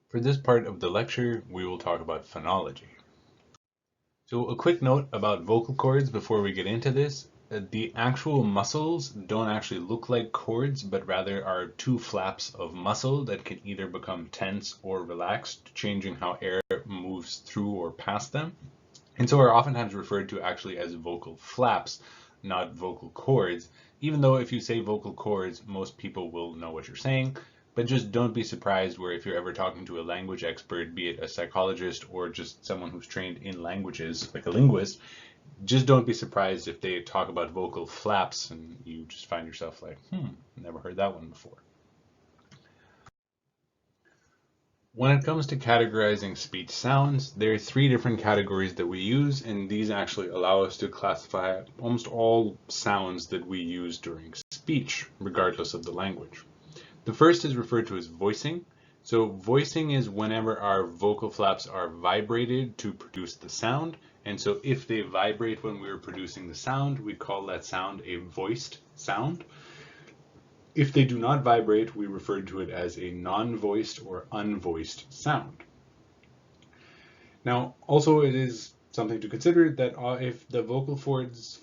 For this part of the lecture, we will talk about phonology. So a quick note about vocal cords before we get into this. The actual muscles don't actually look like cords, but rather are two flaps of muscle that can either become tense or relaxed, changing how air moves through or past them. And so are oftentimes referred to actually as vocal flaps, not vocal cords, even though if you say vocal cords, most people will know what you're saying. But just don't be surprised where if you're ever talking to a language expert, be it a psychologist or just someone who's trained in languages, like a linguist, just don't be surprised if they talk about vocal flaps and you just find yourself like, never heard that one before. When it comes to categorizing speech sounds, there are three different categories that we use, and these actually allow us to classify almost all sounds that we use during speech, regardless of the language. The first is referred to as voicing. So voicing is whenever our vocal flaps are vibrated to produce the sound, and so if they vibrate when we are producing the sound, we call that sound a voiced sound. If they do not vibrate, we refer to it as a non-voiced or unvoiced sound. Now, also it is something to consider that if the vocal folds,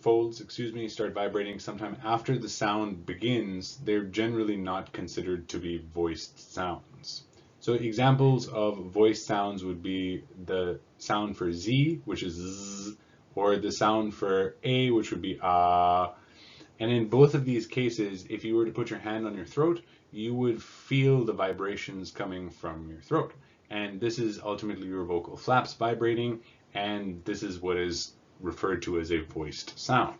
start vibrating sometime after the sound begins, they're generally not considered to be voiced sounds. So examples of voiced sounds would be the sound for Z, which is Z, or the sound for A, which would be ah. And in both of these cases, if you were to put your hand on your throat, you would feel the vibrations coming from your throat. And this is ultimately your vocal flaps vibrating, and this is what is referred to as a voiced sound.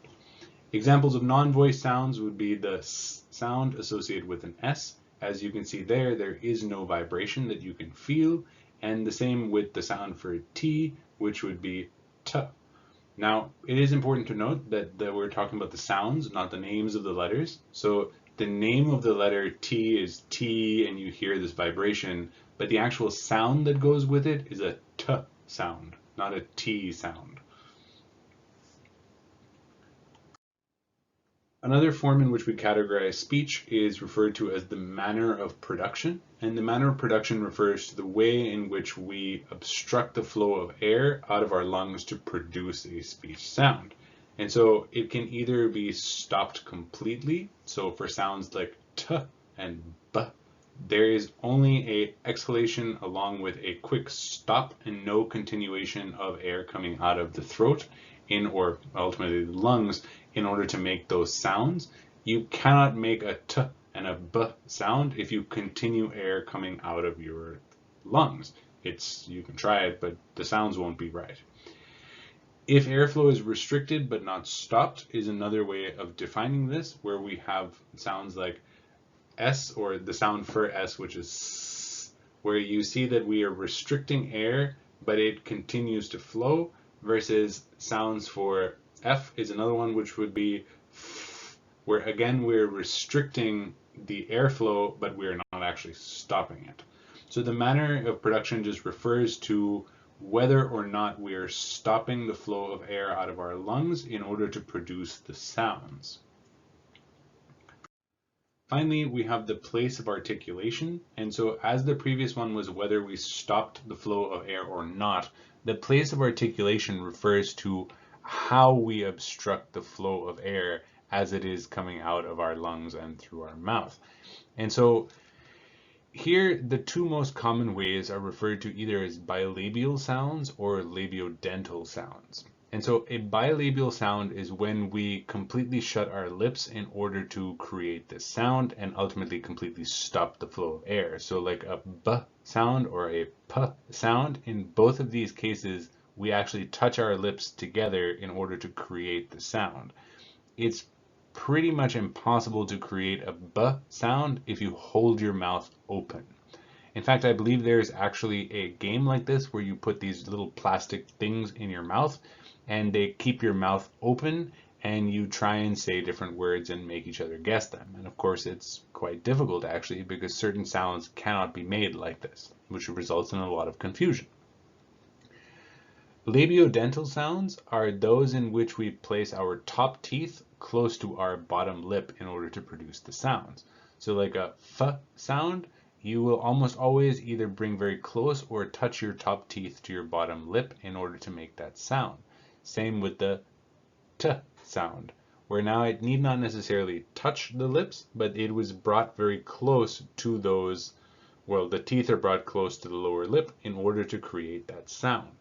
Examples of non-voiced sounds would be the S sound associated with an S. As you can see there, there is no vibration that you can feel, and the same with the sound for T, which would be T. Now, it is important to note that we're talking about the sounds, not the names of the letters. So the name of the letter T is T, and you hear this vibration, but the actual sound that goes with it is a T sound, not a T sound. Another form in which we categorize speech is referred to as the manner of production. And the manner of production refers to the way in which we obstruct the flow of air out of our lungs to produce a speech sound. And so it can either be stopped completely. So for sounds like T and B, there is only a exhalation along with a quick stop and no continuation of air coming out of the throat or ultimately the lungs in order to make those sounds. You cannot make a T and a B sound if you continue air coming out of your lungs. You can try it, but the sounds won't be right. If airflow is restricted but not stopped is another way of defining this, where we have sounds like S, or the sound for S, which is S, where you see that we are restricting air, but it continues to flow, versus sounds for F is another one, which would be F, where again we're restricting the airflow, but we're not actually stopping it. So the manner of production just refers to whether or not we are stopping the flow of air out of our lungs in order to produce the sounds. Finally, we have the place of articulation. And so as the previous one was whether we stopped the flow of air or not, the place of articulation refers to how we obstruct the flow of air as it is coming out of our lungs and through our mouth. And so here, the two most common ways are referred to either as bilabial sounds or labiodental sounds. And so a bilabial sound is when we completely shut our lips in order to create this sound and ultimately completely stop the flow of air. So like a B sound or a P sound, in both of these cases, we actually touch our lips together in order to create the sound. It's pretty much impossible to create a B sound if you hold your mouth open. In fact, I believe there's actually a game like this where you put these little plastic things in your mouth and they keep your mouth open and you try and say different words and make each other guess them. And of course, it's quite difficult actually because certain sounds cannot be made like this, which results in a lot of confusion. Labiodental sounds are those in which we place our top teeth close to our bottom lip in order to produce the sounds. So like a F sound, you will almost always either bring very close or touch your top teeth to your bottom lip in order to make that sound. Same with the t sound, where now it need not necessarily touch the lips, but it was brought very close to those, well, the teeth are brought close to the lower lip in order to create that sound.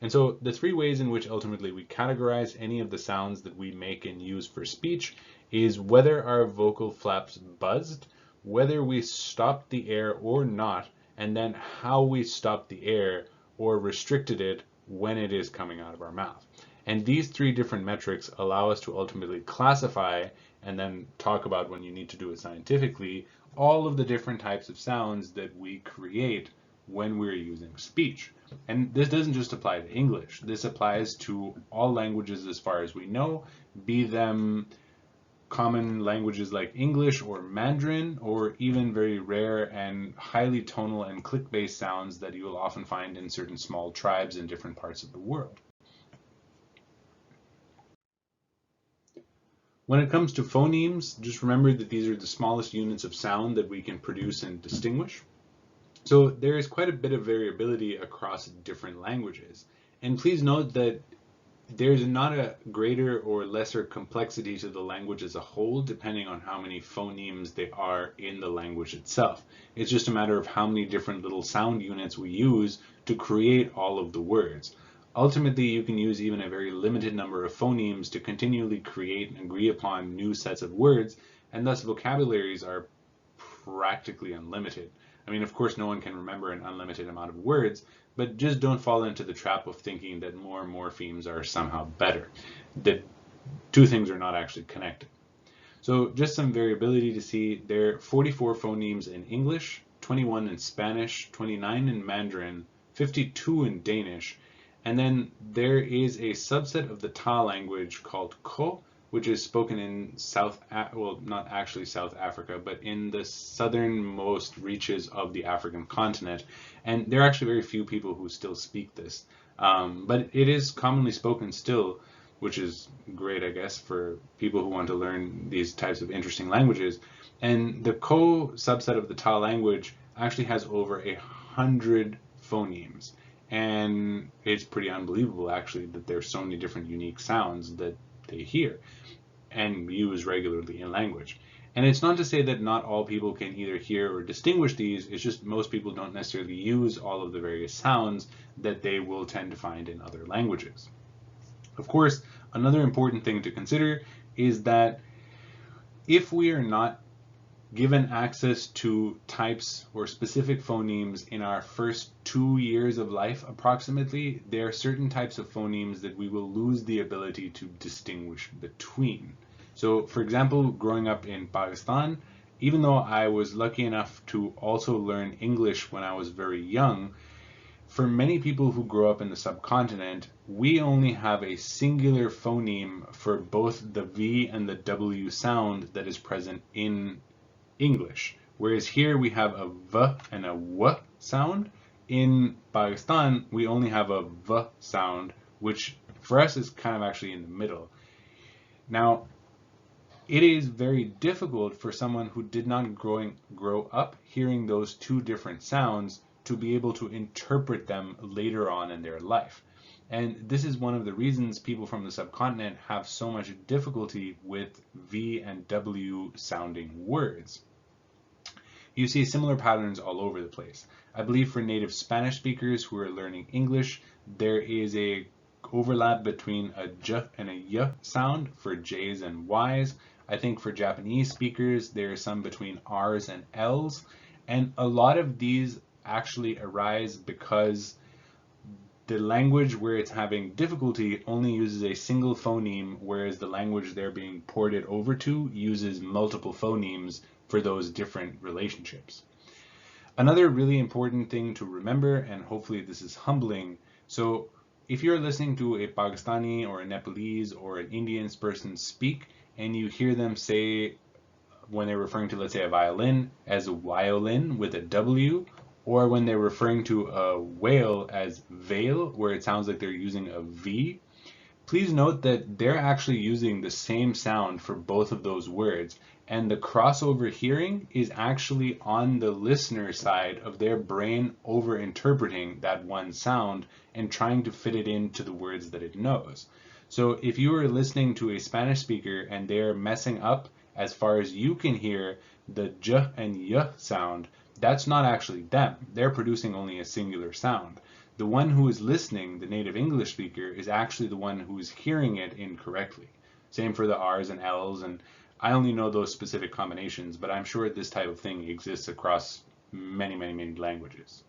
And so the three ways in which ultimately we categorize any of the sounds that we make and use for speech is whether our vocal flaps buzzed, whether we stopped the air or not, and then how we stopped the air or restricted it when it is coming out of our mouth. And these three different metrics allow us to ultimately classify and then talk about, when you need to do it scientifically, all of the different types of sounds that we create when we're using speech. And this doesn't just apply to English. This applies to all languages as far as we know, be them common languages like English or Mandarin, or even very rare and highly tonal and click-based sounds that you will often find in certain small tribes in different parts of the world. When it comes to phonemes, just remember that these are the smallest units of sound that we can produce and distinguish. So there is quite a bit of variability across different languages. And please note that there's not a greater or lesser complexity to the language as a whole, depending on how many phonemes there are in the language itself. It's just a matter of how many different little sound units we use to create all of the words. Ultimately, you can use even a very limited number of phonemes to continually create and agree upon new sets of words, and thus vocabularies are practically unlimited. I mean, of course, no one can remember an unlimited amount of words, but just don't fall into the trap of thinking that more morphemes are somehow better. That two things are not actually connected. So just some variability to see. There are 44 phonemes in English, 21 in Spanish, 29 in Mandarin, 52 in Danish, and then there is a subset of the Ta language called Ko, which is spoken in not actually South Africa, but in the southernmost reaches of the African continent. And there are actually very few people who still speak this. But it is commonly spoken still, which is great, I guess, for people who want to learn these types of interesting languages. And the Ko subset of the Ta language actually has over 100 phonemes. And it's pretty unbelievable, actually, that there's so many different unique sounds that they hear and use regularly in language. And it's not to say that not all people can either hear or distinguish these, it's just most people don't necessarily use all of the various sounds that they will tend to find in other languages. Of course, another important thing to consider is that if we are not given access to types or specific phonemes in our first 2 years of life approximately, there are certain types of phonemes that we will lose the ability to distinguish between. So for example, growing up in Pakistan, even though I was lucky enough to also learn English when I was very young, for many people who grow up in the subcontinent, we only have a singular phoneme for both the V and the W sound that is present in English, whereas here we have a V and a W sound. In Pakistan, we only have a V sound, which for us is kind of actually in the middle. Now, it is very difficult for someone who did not grow up hearing those two different sounds to be able to interpret them later on in their life. And this is one of the reasons people from the subcontinent have so much difficulty with V and W sounding words. You see similar patterns all over the place. I believe for native Spanish speakers who are learning English, there is a overlap between a J and a Y sound for J's and Y's. I think for Japanese speakers, there is some between R's and L's. And a lot of these actually arise because the language where it's having difficulty only uses a single phoneme, whereas the language they're being ported over to uses multiple phonemes for those different relationships. Another really important thing to remember, and hopefully this is humbling, so if you're listening to a Pakistani or a Nepalese or an Indian person speak, and you hear them say, when they're referring to, let's say, a violin as a violin with a W, or when they're referring to a whale as veil, where it sounds like they're using a V, please note that they're actually using the same sound for both of those words, And the crossover hearing is actually on the listener side of their brain over interpreting that one sound and trying to fit it into the words that it knows. So if you are listening to a Spanish speaker and they're messing up as far as you can hear the j and y sound, that's not actually them. They're producing only a singular sound. The one who is listening, the native English speaker, is actually the one who is hearing it incorrectly. Same for the R's and L's, and I only know those specific combinations, but I'm sure this type of thing exists across many, many, many languages.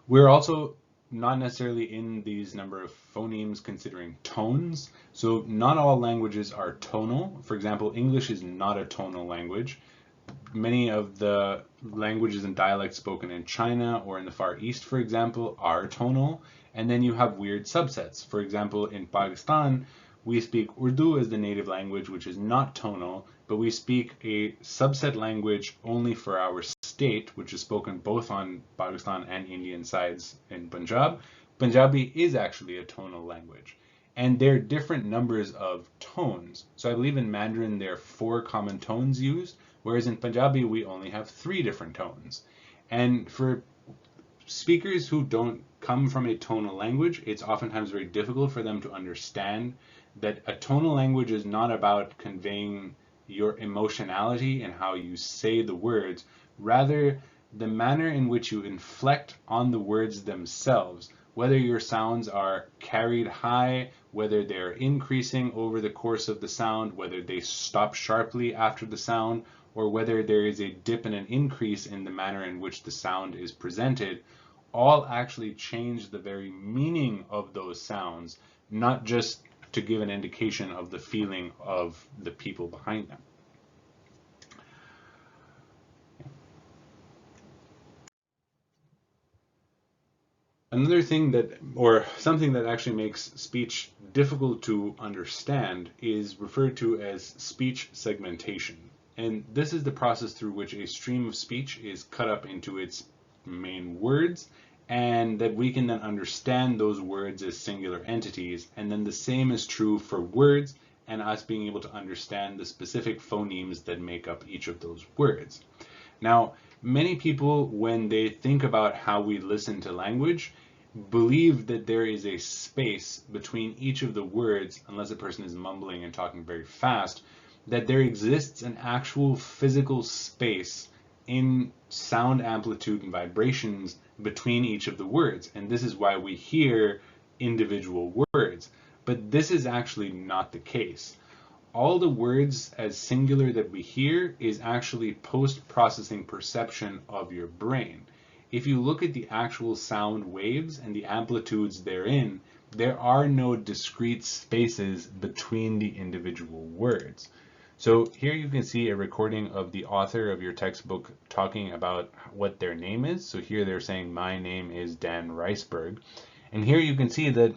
We're also not necessarily in these number of phonemes considering tones. So not all languages are tonal. For example, English is not a tonal language. Many of the languages and dialects spoken in China or in the Far East, for example, are tonal. And then you have weird subsets. For example, in Pakistan, we speak Urdu as the native language, which is not tonal, but we speak a subset language only for our state, which is spoken both on Pakistan and Indian sides in Punjab. Punjabi is actually a tonal language. And there are different numbers of tones. So I believe in Mandarin there are 4 common tones used, whereas in Punjabi we only have 3 different tones. And for speakers who don't come from a tonal language, it's oftentimes very difficult for them to understand that a tonal language is not about conveying your emotionality and how you say the words, rather the manner in which you inflect on the words themselves, whether your sounds are carried high, whether they're increasing over the course of the sound, whether they stop sharply after the sound, or whether there is a dip and an increase in the manner in which the sound is presented, all actually change the very meaning of those sounds, not just to give an indication of the feeling of the people behind them. Another thing that, or something that actually makes speech difficult to understand, is referred to as speech segmentation. And this is the process through which a stream of speech is cut up into its main words, and that we can then understand those words as singular entities. And then the same is true for words and us being able to understand the specific phonemes that make up each of those words. Now, many people, when they think about how we listen to language, believe that there is a space between each of the words, unless a person is mumbling and talking very fast, that there exists an actual physical space in sound amplitude and vibrations between each of the words. And this is why we hear individual words. But this is actually not the case. All the words as singular that we hear is actually post-processing perception of your brain. If you look at the actual sound waves and the amplitudes therein, there are no discrete spaces between the individual words. So here you can see a recording of the author of your textbook talking about what their name is. So here they're saying, my name is Dan Riceberg. And here you can see that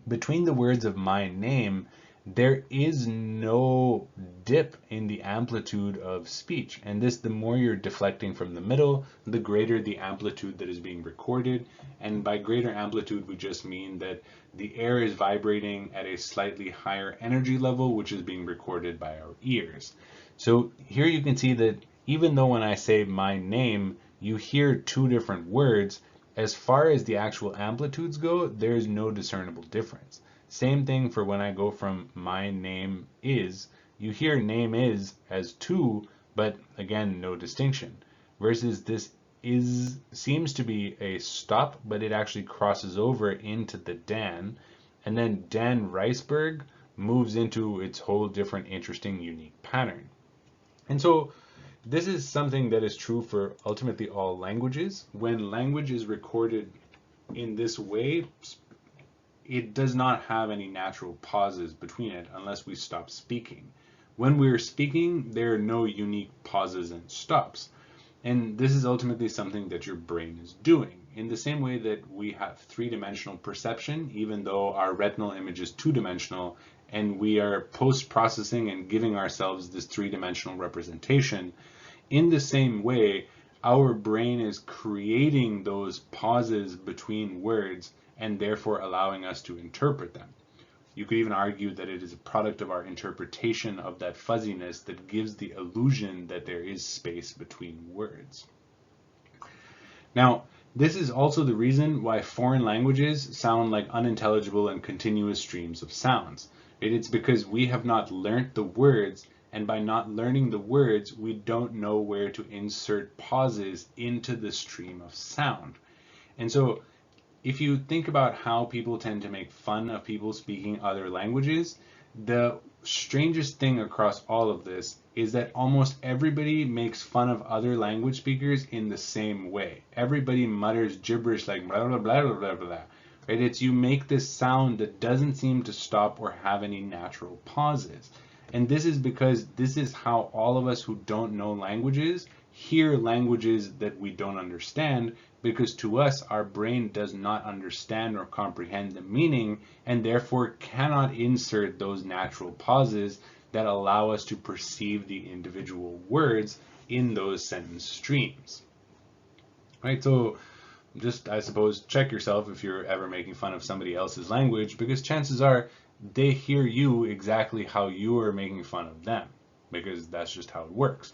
between the words of my name, there is no dip in the amplitude of speech. And this, the more you're deflecting from the middle, the greater the amplitude that is being recorded. And by greater amplitude, we just mean that the air is vibrating at a slightly higher energy level, which is being recorded by our ears. So here you can see that even though when I say my name, you hear 2 different words, as far as the actual amplitudes go, there's no discernible difference. Same thing for when I go from my name is, you hear name is as 2, but again, no distinction. Versus this is seems to be a stop, but it actually crosses over into the Dan, and then Dan Riceberg moves into its whole different, interesting, unique pattern. And so this is something that is true for ultimately all languages. When language is recorded in this way, it does not have any natural pauses between it unless we stop speaking. When we're speaking, there are no unique pauses and stops. And this is ultimately something that your brain is doing. In the same way that we have 3-dimensional perception, even though our retinal image is 2-dimensional, and we are post-processing and giving ourselves this 3-dimensional representation, in the same way, our brain is creating those pauses between words and therefore allowing us to interpret them. You could even argue that it is a product of our interpretation of that fuzziness that gives the illusion that there is space between words. Now, this is also the reason why foreign languages sound like unintelligible and continuous streams of sounds. It's because we have not learnt the words, and by not learning the words, we don't know where to insert pauses into the stream of sound. And so, if you think about how people tend to make fun of people speaking other languages, the strangest thing across all of this is that almost everybody makes fun of other language speakers in the same way. Everybody mutters gibberish like blah blah blah blah blah blah. Right? It's you make this sound that doesn't seem to stop or have any natural pauses. And this is because this is how all of us who don't know languages hear languages that we don't understand, because to us, our brain does not understand or comprehend the meaning, and therefore cannot insert those natural pauses that allow us to perceive the individual words in those sentence streams. Right? So just, I suppose, check yourself if you're ever making fun of somebody else's language, because chances are they hear you exactly how you are making fun of them, because that's just how it works.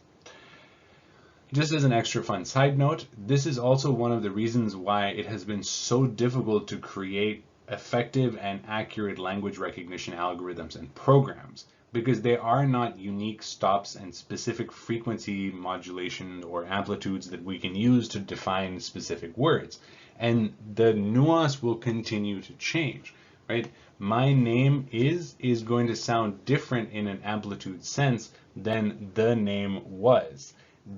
Just as an extra fun side note, this is also one of the reasons why it has been so difficult to create effective and accurate language recognition algorithms and programs, because they are not unique stops and specific frequency modulation or amplitudes that we can use to define specific words. And the nuance will continue to change, right? My name is going to sound different in an amplitude sense than the name was.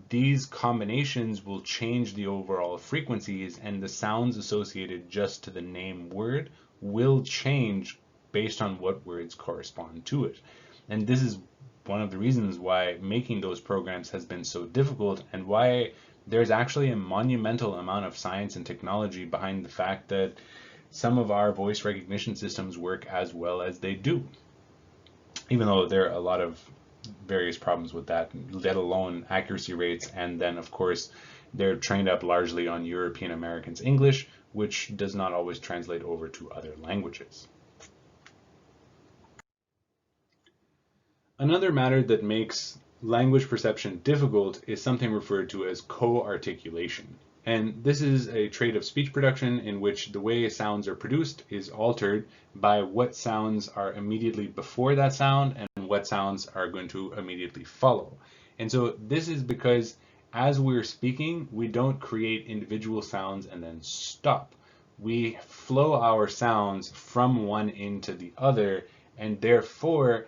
These combinations will change the overall frequencies, and the sounds associated just to the name word will change based on what words correspond to it. And this is one of the reasons why making those programs has been so difficult, and why there's actually a monumental amount of science and technology behind the fact that some of our voice recognition systems work as well as they do. Even though there are a lot of various problems with that, let alone accuracy rates, and then of course they're trained up largely on European Americans' English, which does not always translate over to other languages. Another matter that makes language perception difficult is something referred to as co-articulation. And this is a trait of speech production in which the way sounds are produced is altered by what sounds are immediately before that sound and what sounds are going to immediately follow. And so this is because as we're speaking, we don't create individual sounds and then stop. We flow our sounds from one into the other, and therefore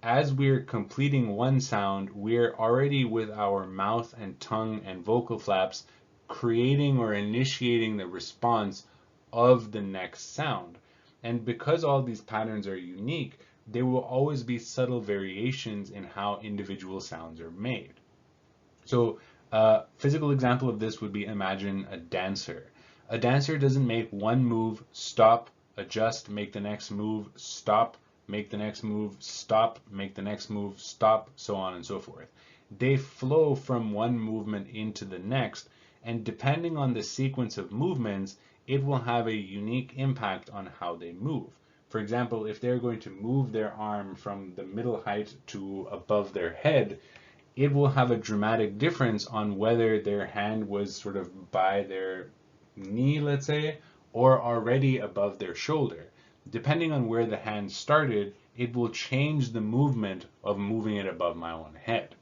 as we're completing one sound, we're already with our mouth and tongue and vocal flaps creating or initiating the response of the next sound. And because all these patterns are unique, there will always be subtle variations in how individual sounds are made. So a physical example of this would be, imagine a dancer. A dancer doesn't make one move, stop, adjust, make the next move, stop, make the next move, stop, make the next move, stop, so on and so forth. They flow from one movement into the next, and depending on the sequence of movements, it will have a unique impact on how they move. For example, if they're going to move their arm from the middle height to above their head, it will have a dramatic difference on whether their hand was sort of by their knee, let's say, or already above their shoulder. Depending on where the hand started, it will change the movement of moving it above my own head.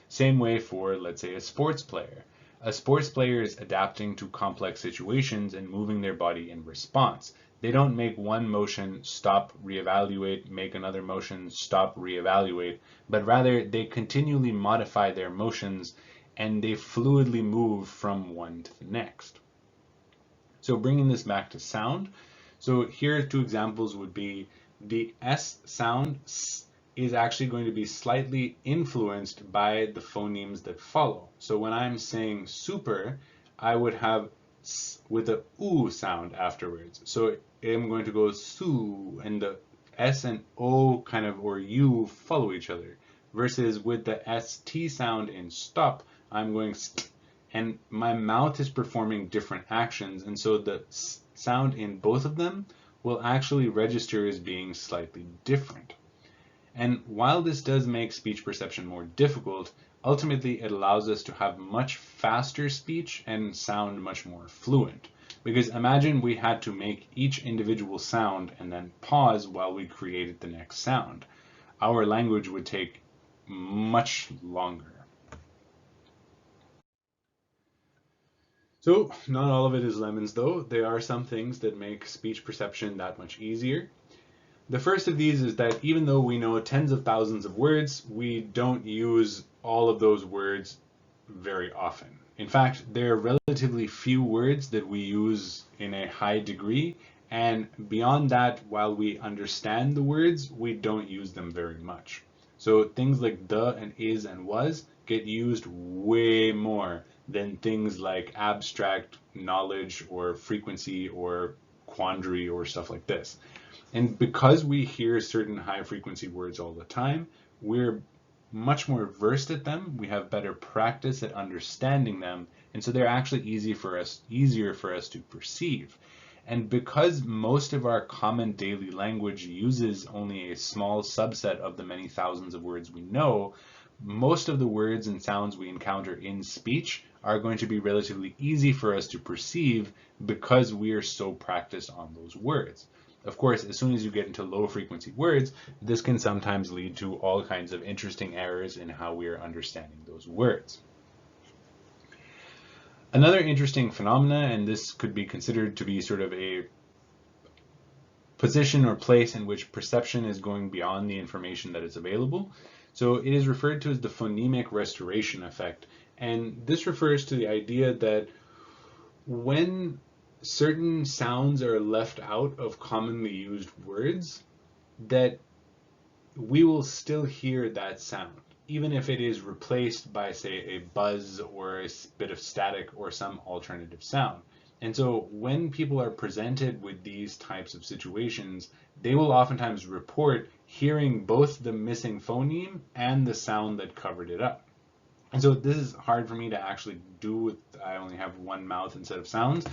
Same way for, let's say, a sports player. A sports player is adapting to complex situations and moving their body in response. They don't make one motion, stop, reevaluate, make another motion, stop, reevaluate, but rather they continually modify their motions and they fluidly move from one to the next. So bringing this back to sound, so here two examples would be the S sound is actually going to be slightly influenced by the phonemes that follow. So when I'm saying super, I would have S with a U sound afterwards. So I'm going to go su, and the S and O kind of, or U, follow each other. Versus with the ST sound in stop, I'm going st, and my mouth is performing different actions. And so the sound in both of them will actually register as being slightly different. And while this does make speech perception more difficult, ultimately it allows us to have much faster speech and sound much more fluent. Because imagine we had to make each individual sound and then pause while we created the next sound. Our language would take much longer. So not all of it is lemons though. There are some things that make speech perception that much easier. The first of these is that even though we know tens of thousands of words, we don't use all of those words very often. In fact, there are relatively few words that we use in a high degree, and beyond that, while we understand the words, we don't use them very much. So things like the and is and was get used way more than things like abstract knowledge or frequency or quandary or stuff like this. And because we hear certain high frequency words all the time, we're much more versed at them. We have better practice at understanding them. And so they're actually easier for us to perceive. And because most of our common daily language uses only a small subset of the many thousands of words we know, most of the words and sounds we encounter in speech are going to be relatively easy for us to perceive because we are so practiced on those words. Of course, as soon as you get into low frequency words, this can sometimes lead to all kinds of interesting errors in how we are understanding those words. Another interesting phenomena, and this could be considered to be sort of a position or place in which perception is going beyond the information that is available. So it is referred to as the phonemic restoration effect. And this refers to the idea that when certain sounds are left out of commonly used words, that we will still hear that sound, even if it is replaced by, say, a buzz or a bit of static or some alternative sound. And so when people are presented with these types of situations, they will oftentimes report hearing both the missing phoneme and the sound that covered it up. And so this is hard for me to actually do with, I only have one mouth instead of sounds.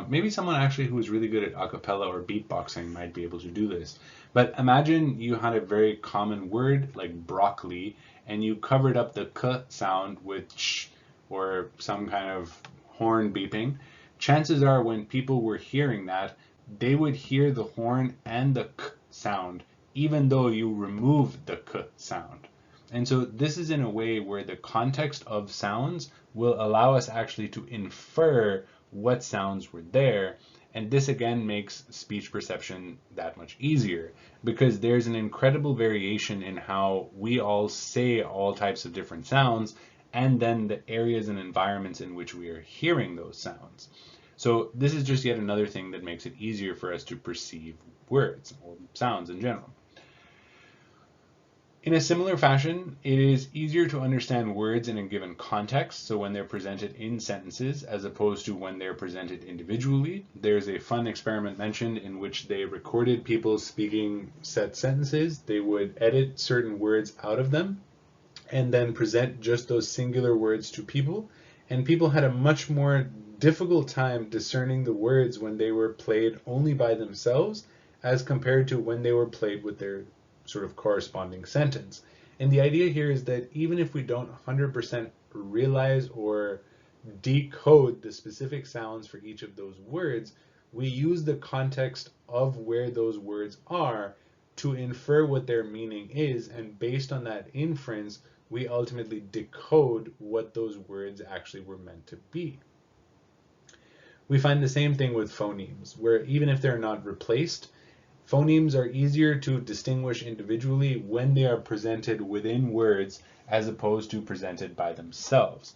Maybe someone actually who is really good at a cappella or beatboxing might be able to do this. But imagine you had a very common word like broccoli and you covered up the k sound with ch or some kind of horn beeping. Chances are when people were hearing that, they would hear the horn and the k sound, even though you removed the k sound. And so this is in a way where the context of sounds will allow us actually to infer what sounds were there. And this again makes speech perception that much easier because there's an incredible variation in how we all say all types of different sounds and then the areas and environments in which we are hearing those sounds. So this is just yet another thing that makes it easier for us to perceive words or sounds in general. In a similar fashion, it is easier to understand words in a given context, so when they're presented in sentences as opposed to when they're presented individually. There's a fun experiment mentioned in which they recorded people speaking set sentences. They would edit certain words out of them and then present just those singular words to people, and people had a much more difficult time discerning the words when they were played only by themselves as compared to when they were played with their sort of corresponding sentence. And the idea here is that even if we don't 100% realize or decode the specific sounds for each of those words, we use the context of where those words are to infer what their meaning is, and based on that inference, we ultimately decode what those words actually were meant to be. We find the same thing with phonemes, where even if they're not replaced, phonemes are easier to distinguish individually when they are presented within words as opposed to presented by themselves.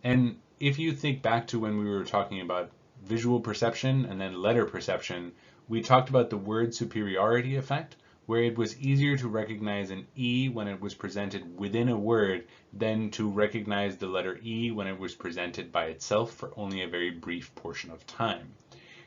And if you think back to when we were talking about visual perception and then letter perception, we talked about the word superiority effect, where it was easier to recognize an E when it was presented within a word than to recognize the letter E when it was presented by itself for only a very brief portion of time.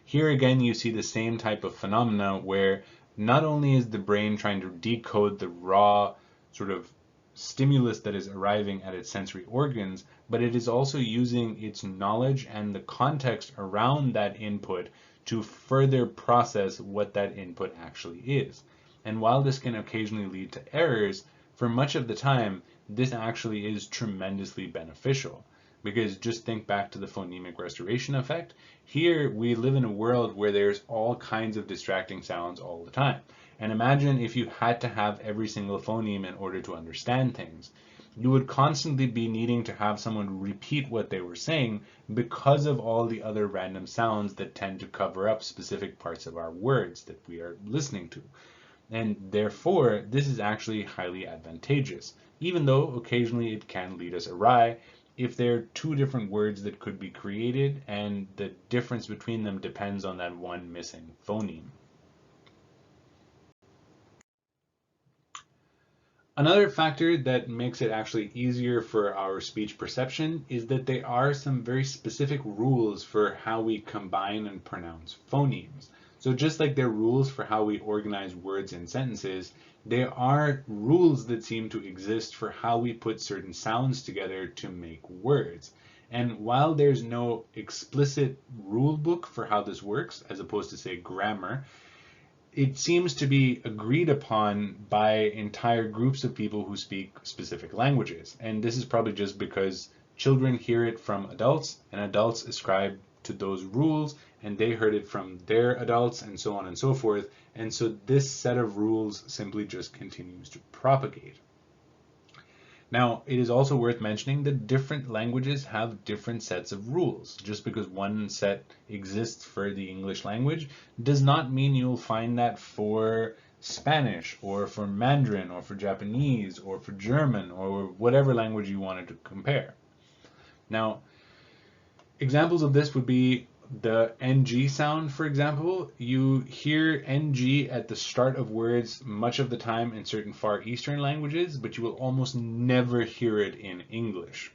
Here again, you see the same type of phenomena where not only is the brain trying to decode the raw sort of stimulus that is arriving at its sensory organs, but it is also using its knowledge and the context around that input to further process what that input actually is. And while this can occasionally lead to errors, for much of the time, this actually is tremendously beneficial. Because just think back to the phonemic restoration effect. Here, we live in a world where there's all kinds of distracting sounds all the time. And imagine if you had to have every single phoneme in order to understand things. You would constantly be needing to have someone repeat what they were saying because of all the other random sounds that tend to cover up specific parts of our words that we are listening to. And therefore, this is actually highly advantageous, even though occasionally it can lead us awry if there are two different words that could be created and the difference between them depends on that one missing phoneme. Another factor that makes it actually easier for our speech perception is that there are some very specific rules for how we combine and pronounce phonemes. So just like there are rules for how we organize words in sentences, there are rules that seem to exist for how we put certain sounds together to make words. And while there's no explicit rule book for how this works, as opposed to, say, grammar, it seems to be agreed upon by entire groups of people who speak specific languages. And this is probably just because children hear it from adults, and adults ascribe to those rules, and they heard it from their adults, and so on and so forth. And so this set of rules simply just continues to propagate. Now, it is also worth mentioning that different languages have different sets of rules. Just because one set exists for the English language does not mean you'll find that for Spanish or for Mandarin or for Japanese or for German or whatever language you wanted to compare. Now, examples of this would be the NG sound, for example. You hear NG at the start of words much of the time in certain Far Eastern languages, but you will almost never hear it in English.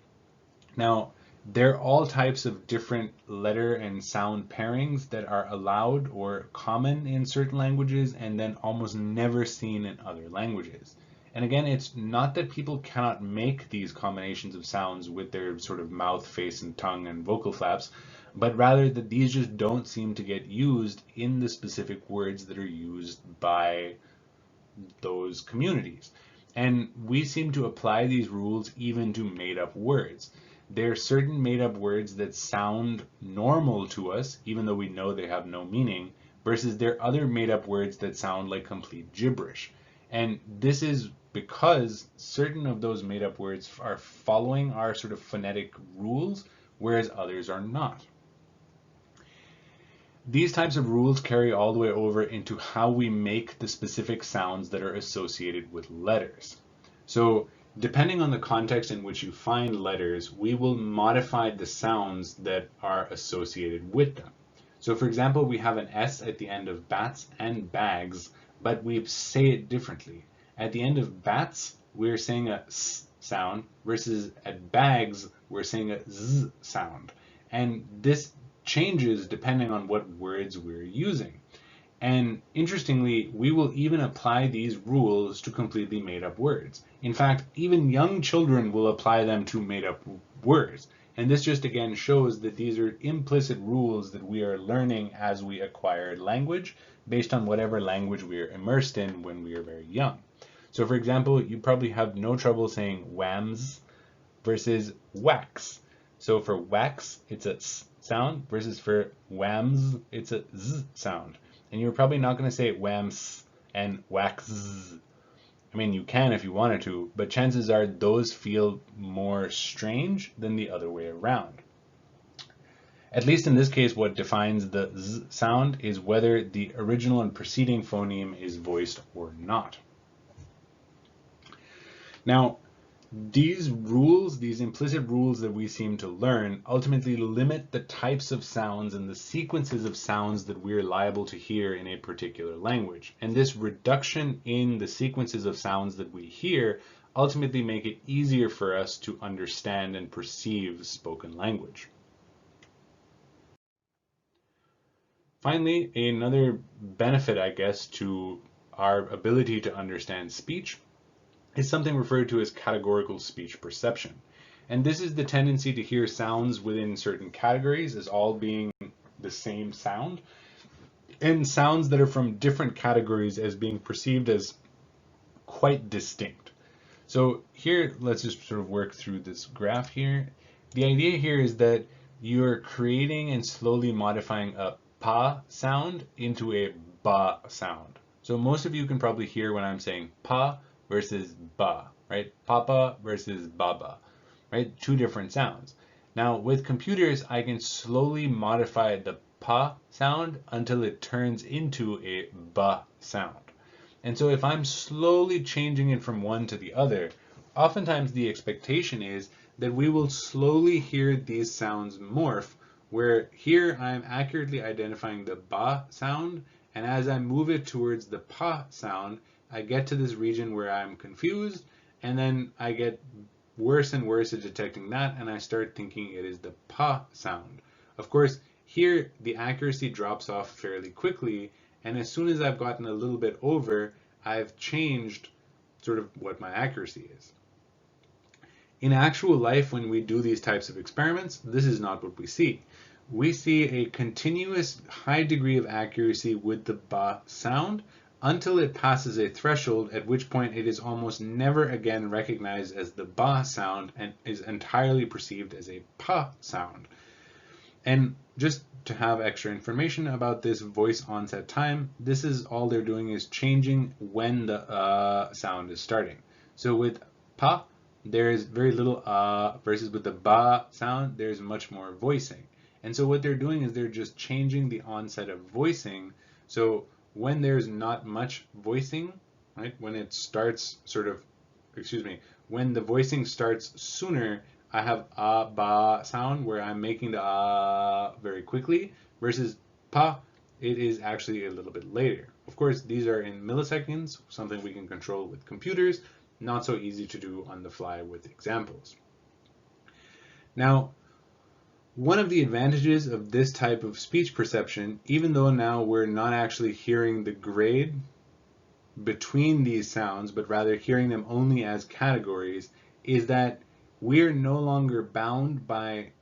Now, there are all types of different letter and sound pairings that are allowed or common in certain languages and then almost never seen in other languages. And again, it's not that people cannot make these combinations of sounds with their sort of mouth, face, and tongue and vocal flaps, but rather that these just don't seem to get used in the specific words that are used by those communities. And we seem to apply these rules even to made-up words. There are certain made-up words that sound normal to us, even though we know they have no meaning, versus there are other made-up words that sound like complete gibberish. And this is because certain of those made-up words are following our sort of phonetic rules, whereas others are not. These types of rules carry all the way over into how we make the specific sounds that are associated with letters. So depending on the context in which you find letters, we will modify the sounds that are associated with them. So for example, we have an S at the end of bats and bags, but we say it differently. At the end of bats, we're saying a S sound, versus at bags, we're saying a Z sound. And this changes depending on what words we're using. And interestingly, we will even apply these rules to completely made up words. In fact, even young children will apply them to made up words. And this just again shows that these are implicit rules that we are learning as we acquire language based on whatever language we are immersed in when we are very young. So for example, you probably have no trouble saying whams versus wax. So for wax, it's a S sound, versus for whams, it's a Z sound. And you're probably not going to say whams and wax. I mean, you can if you wanted to, but chances are those feel more strange than the other way around. At least in this case, what defines the Z sound is whether the original and preceding phoneme is voiced or not. Now, these rules, these implicit rules that we seem to learn, ultimately limit the types of sounds and the sequences of sounds that we're liable to hear in a particular language. And this reduction in the sequences of sounds that we hear ultimately make it easier for us to understand and perceive spoken language. Finally, another benefit, I guess, to our ability to understand speech is something referred to as categorical speech perception. And this is the tendency to hear sounds within certain categories as all being the same sound, and sounds that are from different categories as being perceived as quite distinct. So here, let's just sort of work through this graph here. The idea here is that you're creating and slowly modifying a pa sound into a ba sound. So most of you can probably hear when I'm saying pa versus ba, right? Papa versus baba, right? Two different sounds. Now with computers, I can slowly modify the pa sound until it turns into a ba sound. And so if I'm slowly changing it from one to the other, oftentimes the expectation is that we will slowly hear these sounds morph, where here I'm accurately identifying the ba sound, and as I move it towards the pa sound, I get to this region where I'm confused, and then I get worse and worse at detecting that, and I start thinking it is the pa sound. Of course, here the accuracy drops off fairly quickly, and as soon as I've gotten a little bit over, I've changed sort of what my accuracy is. In actual life, when we do these types of experiments, this is not what we see. We see a continuous high degree of accuracy with the ba sound until it passes a threshold, at which point it is almost never again recognized as the ba sound and is entirely perceived as a pa sound. And just to have extra information about this voice onset time, this is all they're doing is changing when the sound is starting. So with pa, there's very little versus with the ba sound, there's much more voicing. And so what they're doing is they're just changing the onset of voicing. So when there's not much voicing, right, when it starts sort of, when the voicing starts sooner, I have a ba sound where I'm making the very quickly, versus pa, it is actually a little bit later. Of course, these are in milliseconds, something we can control with computers, not so easy to do on the fly with examples. Now, one of the advantages of this type of speech perception, even though now we're not actually hearing the grade between these sounds, but rather hearing them only as categories, is that we're no longer bound by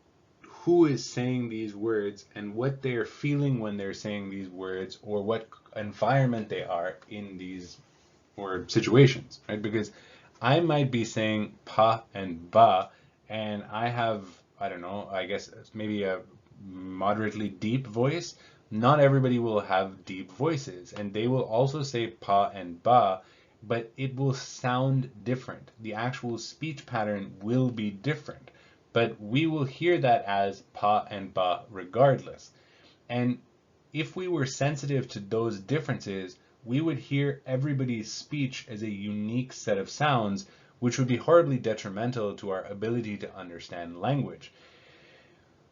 who is saying these words and what they're feeling when they're saying these words, or what environment they are in these or situations, right? Because I might be saying pa and ba, and I have, I don't know, I guess maybe a moderately deep voice. Not everybody will have deep voices, and they will also say pa and ba, but it will sound different. The actual speech pattern will be different, but we will hear that as pa and ba regardless. And if we were sensitive to those differences, we would hear everybody's speech as a unique set of sounds, which would be horribly detrimental to our ability to understand language.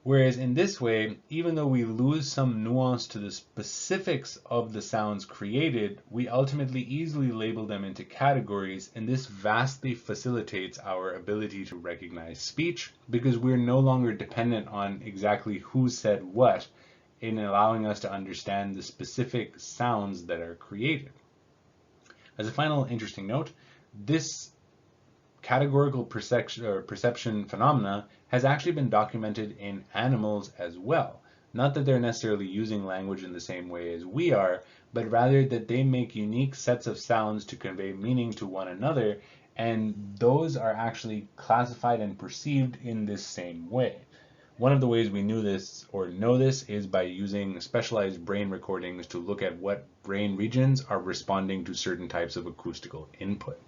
Whereas in this way, even though we lose some nuance to the specifics of the sounds created, we ultimately easily label them into categories, and this vastly facilitates our ability to recognize speech, because we're no longer dependent on exactly who said what in allowing us to understand the specific sounds that are created. As a final interesting note, this categorical perception phenomena has actually been documented in animals as well. Not that they're necessarily using language in the same way as we are, but rather that they make unique sets of sounds to convey meaning to one another, and those are actually classified and perceived in this same way. One of the ways we knew this or know this is by using specialized brain recordings to look at what brain regions are responding to certain types of acoustical input.